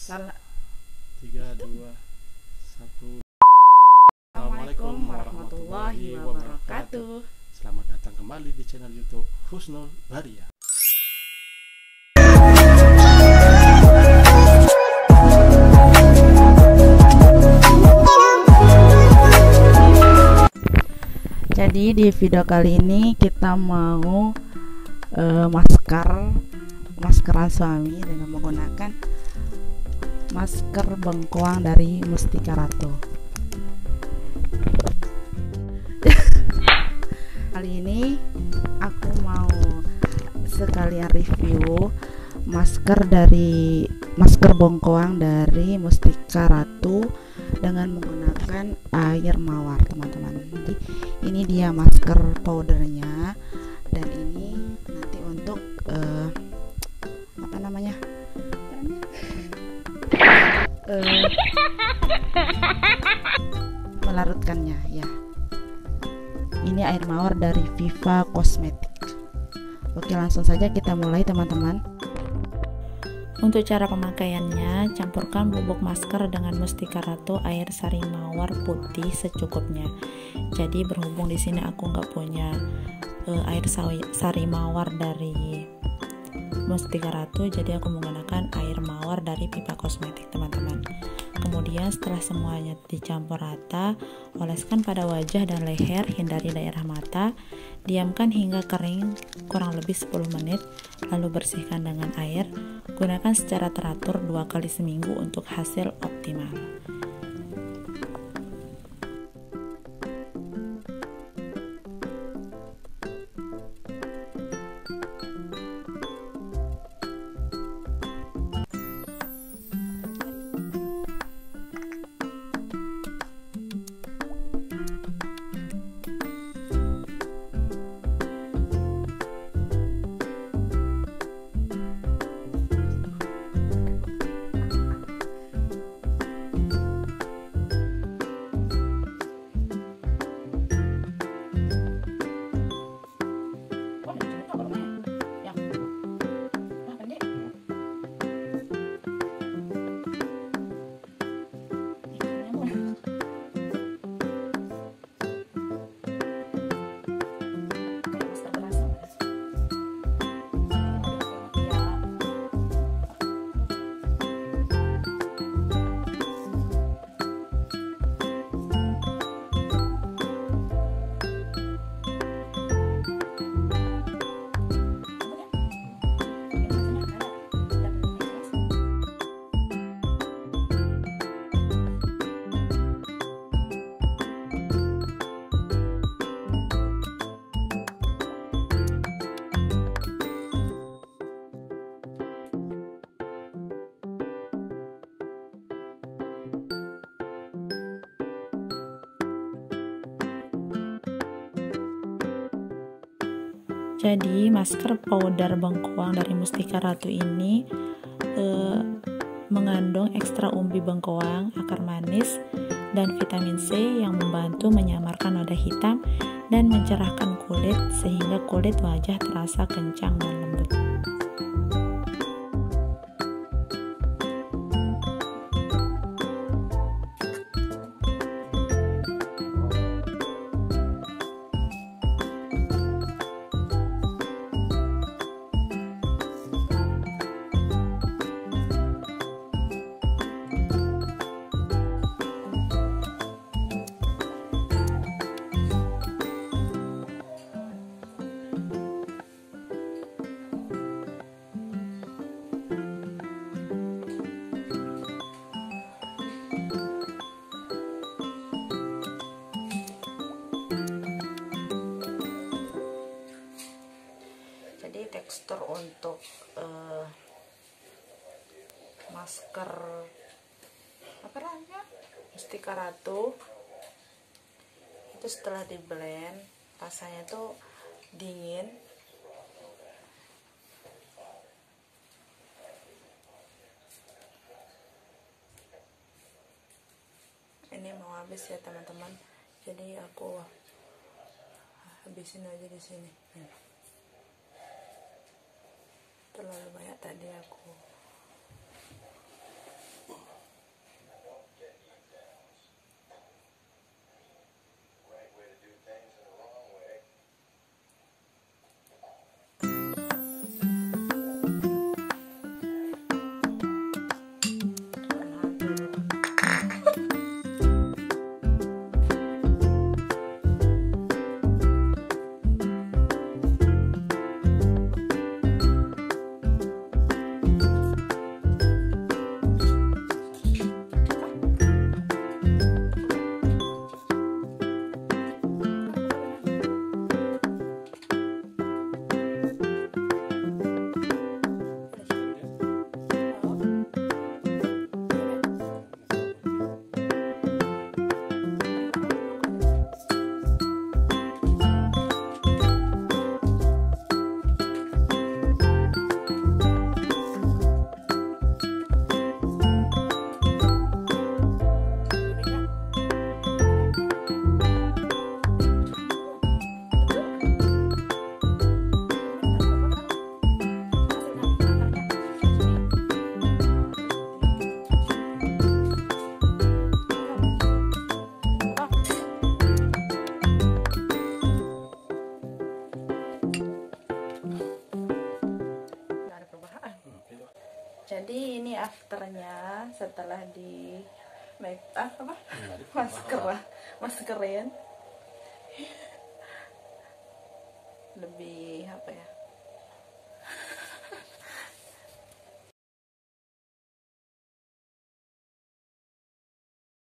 Salah. 3, 2, 1. Assalamualaikum warahmatullahi wabarakatuh. Selamat datang kembali di channel YouTube Husnul Baria. Jadi di video kali ini kita mau maskeran suami dengan menggunakan masker bengkoang dari Mustika Ratu. Kali ini aku mau sekalian review masker bengkoang dari Mustika Ratu dengan menggunakan air mawar, teman-teman. Jadi ini dia masker powdernya, dan ini nanti untuk melarutkannya ya. Ini air mawar dari Viva Cosmetic. Oke, langsung saja kita mulai, teman-teman. Untuk cara pemakaiannya, campurkan bubuk masker dengan Mustika Ratu air sari mawar putih secukupnya. Jadi berhubung di sini aku nggak punya air sari mawar dari Mustika Ratu, jadi aku menggunakan air mawar dari Viva Cosmetic, teman-teman. Kemudian setelah semuanya dicampur rata, oleskan pada wajah dan leher, hindari daerah mata. Diamkan hingga kering kurang lebih 10 menit, lalu bersihkan dengan air. Gunakan secara teratur 2 kali seminggu untuk hasil optimal. Jadi masker powder bengkoang dari Mustika Ratu ini mengandung ekstra umbi bengkoang, akar manis, dan vitamin C yang membantu menyamarkan noda hitam dan mencerahkan kulit sehingga kulit wajah terasa kencang dan lembut. Jadi tekstur untuk masker Mustika Ratu itu setelah di blend rasanya tuh dingin, ini mau habis ya teman-teman, jadi aku habisin aja di sini. Terlalu banyak tadi aku Jadi ini afternya setelah di make up apa? Maskerin. Lebih apa ya?